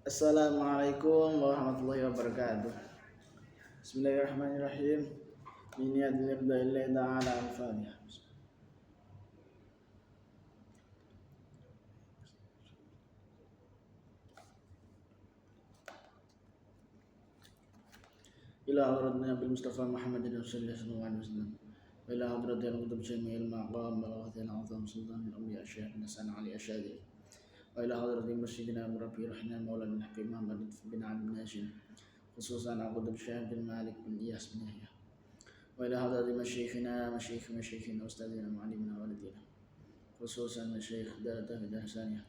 Assalamualaikum warahmatullahi wabarakatuh. Bismillahirrahmanirrahim. Ini adalah dalil ta'ala al-Fatihah. Ila hadrat Nabi Mustafa Muhammadin Rasulullah sallallahu alaihi wasallam. Wa ila hadrat al-Qutb Syamil Maqam Balaghatil Azam Sultan al-Awliya Syekh Hasan Ali Asyadi. Wa ila hadrat Masjidina Murabbi Rahman Maulana Hakim Muhammad bin Ali bin Hashim. Khususan Al-Qutb Syekh bin Malik bin Iyas bin Yahya. وإلى حضرة مشايخنا أستاذنا معلمنا والدينا خصوصا مشايخ دار التوحيد الثانية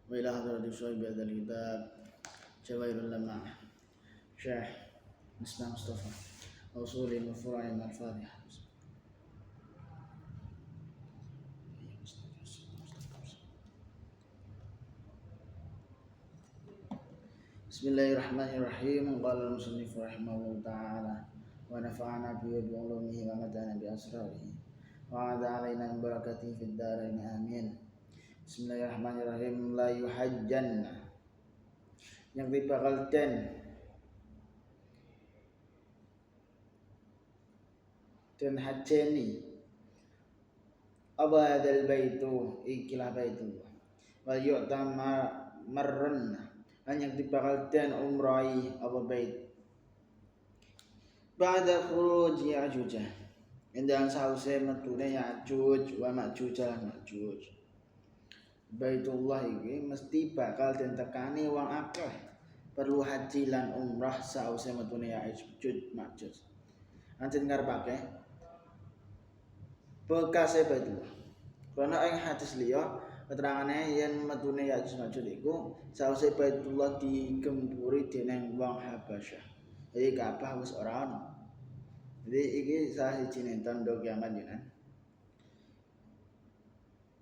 وإلى حضرة صاحب هذا الكتاب جواهر اللمع شيخ مصباح مصطفى أصول وفروع الفاتحة Bismillahirrahmanirrahim. Qala al-musannif rahimahullahu ta'ala wa nafa'ana bihi bi ulumihi wa madana bi asrarihi wa ada alaina min barakatihi fid dharain amin. Bismillahirrahmanirrahim. La yuhajjanna yang dibakal den hajjeni abadal baitu ikilah baitullah wa yu'tamar marranna yang dibakal den umrai apa bait ba'da khuruj Ya'juj endang sause metune Ya'juj wa Ma'juj lan Ma'juj. Baitullah iki mesti bakal den tekani wong akeh perlu haji lan umrah sause metune Ya'juj Ma'juj. Anjen ngarepake bekase Baitullah. Karena ing hadis liya keterangane yen metune Ya'juj Ma'juj iku sause Baitullah digempuri dening wong Habasyah. Jadi Ka'bah wis ora ana. Jadi iki salah sijine tandha kiamat jenengan.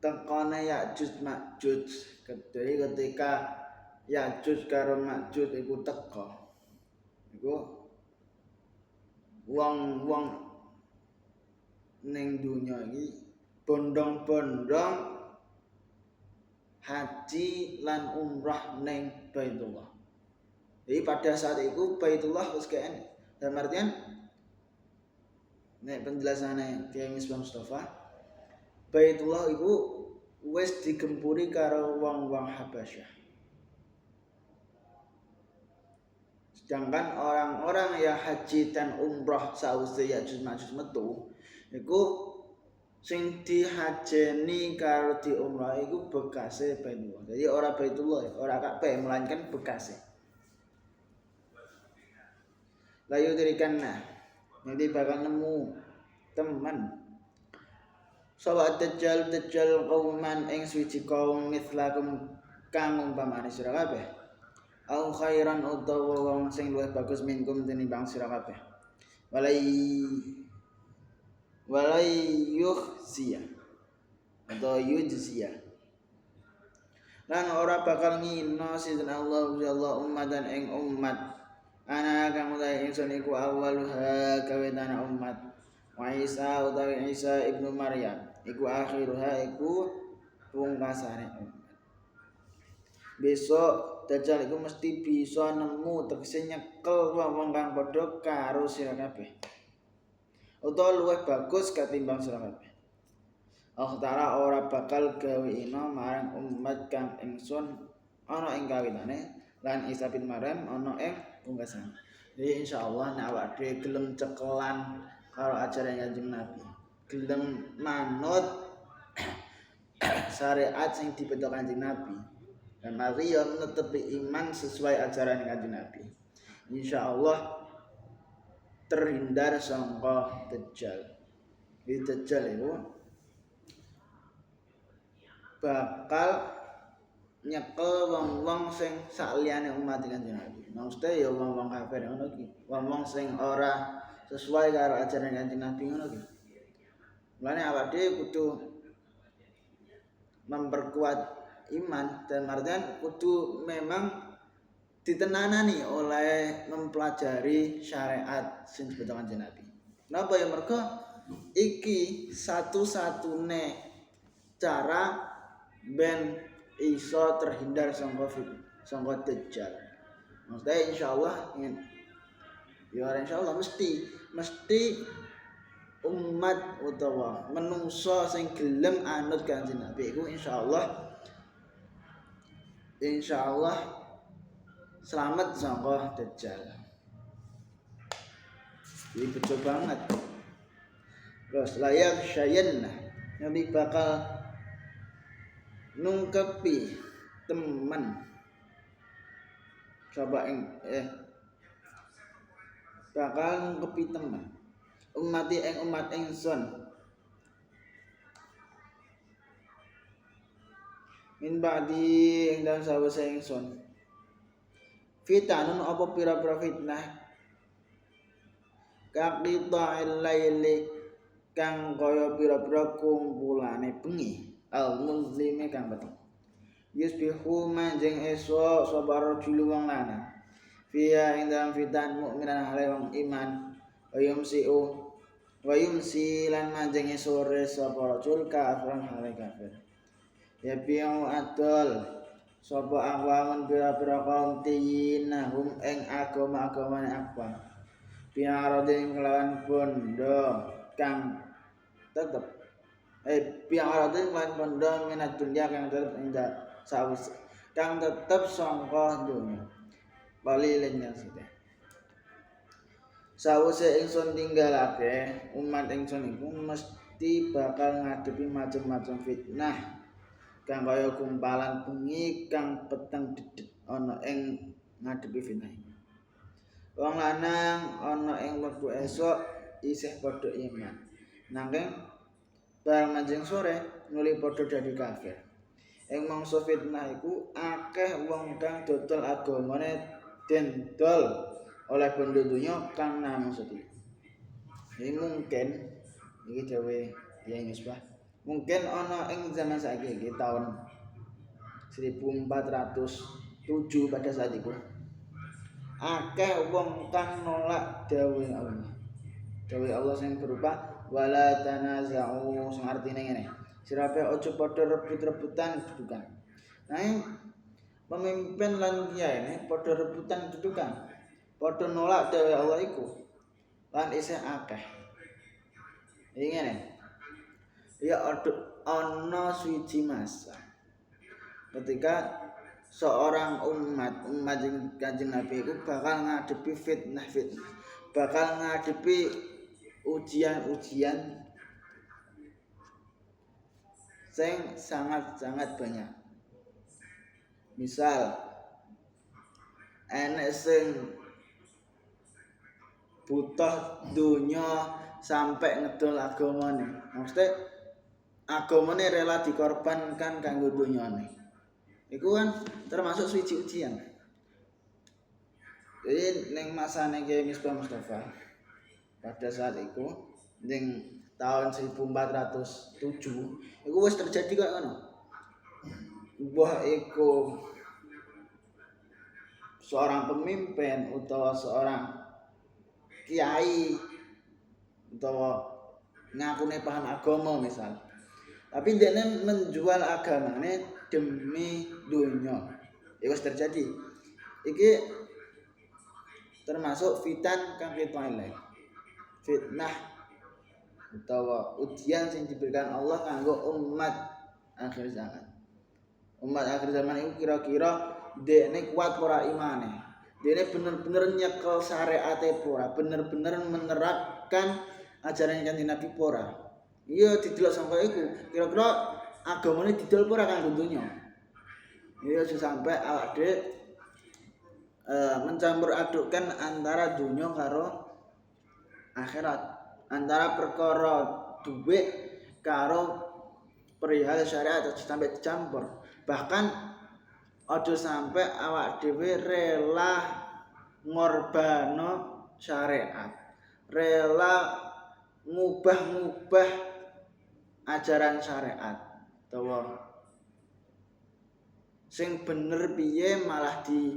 Tekone Ya'juj Ma'juj ketika Ya'juj karo Ma'juj iku teka. Iku wong-wong ning donya iki bondong-bondong haji lan umrah ning Baitullah. Jadi pada saat itu Baitullah wis kene. Dalam artian nek penjelasane Kiai Misbah Mustafa, Baitullah itu wis digempuri karo wong-wong Habasyah. Sedangkan orang-orang yang haji dan umrah sause Ya'juj Ma'juj metu iku sing dihajeni karo di umrah iku bekase Baitullah. Jadi ora Baitullah, ora Ka'bah melainkan bekase. Layu dirikanna nanti bakal nemu teman sawa dajjal qauman ing suci kaum mithlakum kang umpamane sira kabeh au khairan utawa wong sing luwih bagus minkum tinimbang sira kabeh walai yukhziya atau yujziya lan ora bakal ngina sidina Allah ummatan ing umat ana kang utahe ingsun iku awwaluha kawitana umat wa Isa utawi Isa ibnu Maryam iku akhiruha iku pungkasane umat. Besok Dajjal iku mesti bisa nemu tegese nyekel wong kang padha karo sira kabeh utawa luwih bagus katimbang sira kabeh. Allah Ta'ala ora bakal gawe ina marang umat kang ingsun ana ing kawitane lan Isa bin Maryam ana ing pungkasan. Jadi insyaallah nek awak dhewe gelem cekelan karo ajaran Kanjeng Nabi, gelem manut syariat sing dipethok Kanjeng Nabi, dan mari yo netepi iman sesuai ajaran Kanjeng Nabi. Insyaallah terhindar sangka Dajjal. Di Dajjal itu bakal nyekel wong-wong sing sakliyane umat Kanjeng Nabi. Maksudnya ya wong-wong kafir ngono iki. Wong-wong sing ora sesuai karo ajaran Kanjeng Nabi ngono iki. Mulane awak dhewe kudu memperkuat iman dan artian kudu memang ditenanani oleh mempelajari syariat sing dipethok Kanjeng Nabi. Napa ya mergo iki satu-satune cara ben iso terhindar sangka dajjal. Maksudnya insyaallah insyaallah mesti umat utawa menungso sing gelem anut Kanjeng Nabi iku insyaallah selamat sangka dajjal. Ini betul banget. Terus layak syayenna Nabi bakal nungkepi teman coba bakal nungkepi teman umat ingsun min ba'di ing dalem sawise ingsun fitanun apa pira-pira fitnah kaqita'il laili kang kaya pira-pira kumpulane bengi al muslime kang peteng yusbihu manjing esuk sapa rajul wong lanang fiya ing dalam fitan mukminan hale wong iman wa yumsi lan manjing sore sapa rajul kafiran hale kafir ya biang adol sapa awamun pira-pira kaum tiyinahum ing agama-agamane akwan biaradin kelawan bondo kang tetep biaradin kelawan bondo minat dunya kang tetep ing sawise kang tetep sangka dunya balilenya sithik sawise ingsun tinggalake umat ingsun iku mesti bakal ngadepi macam-macam fitnah kang kaya kumpalan bengi kang peteng dedet ana ing ngadepi fitnah iki. Wong lanang ana ing wektu esuk isih padha iman. Nanging bareng manjing sore nuli padha dadi kafir. Ing mangsa fitnah iku akeh wong kang dodol agamane dendol oleh bondo dunya kang namung sedih. Ini mungkin iki dhewe yang misbah. Mungkin ana ing zaman saiki iki tahun 1407 pada saat itu akeh wong kang nolak dawuh Allah. Dawuh Allah sing berupa wala tanaza'u sing artine ngene. Sirape aja padha rebut-rebutan dudukan. Nah, pemimpin lan kiai ini padha rebutan dudukan. Padha nolak dawuh Allah iku. Lan isih akeh. Iki ngene. Ya ana suci masa ketika seorang umat Kanjeng Nabi itu bakal ngadepi fitnah bakal ngadepi ujian sing sangat banyak. Misal enek sing butuh dunya sampai ngedol agamane. Maksudnya agamane rela dikorbankan kanggo dunyane. Iku kan termasuk suci ujian. Jadi ning masane Kiai Misbah Mustafa pada saat itu ning tahun 1407 iku wis terjadi kok ngono. Mbah iku seorang pemimpin utawa seorang kiai utawa ngakune paham agama misal. Tapi dia menjual agamanya demi dunia. Itu terjadi. Iki termasuk fitan kang fitnah. Fitnah utawa ujian yang diberikan Allah kanggo umat akhir zaman. Umat akhir zaman itu kira-kira dekne kuat ora imane. Dekne bener-bener nyekel syariate ora, bener-bener menerapkan ajaran Kanjeng Nabi ora. Iya didelok sampai iku. Kira-kira agamane didol ora kanggo dunya. Iya sampai awak dhewe mencampur adukkan antara dunya karo akhirat, antara perkara duit karo perihal syariat sampai dicampur. Bahkan aja sampai awak dhewe rela ngorbano syariat, rela ngubah ajaran syariat utawa sing bener piye malah di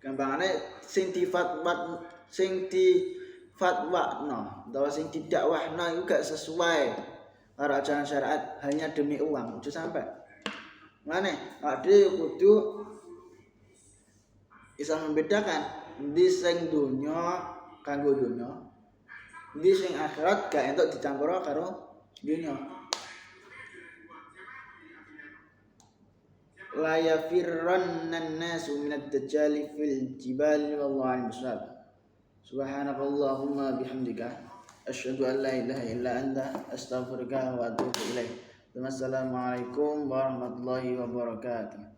gampangane sing difatwakno utawa sing didakwahno iku gak sesuai karo ajaran syariat hanya demi uang, aja sampai. Mane, ade kudu bisa membedakan endi sing donya kanggo donya, endi sing akhirat gak entuk dicampur karo donya. La yafirrannan nasu minad dajjali fil jibali wallahu a'lam bissawab. Subhanakallahumma bihamdika asyhadu an la ilaha illa anta astaghfiruka wa atubu ilaik. Wassalamualaikum warahmatullahi wabarakatuh.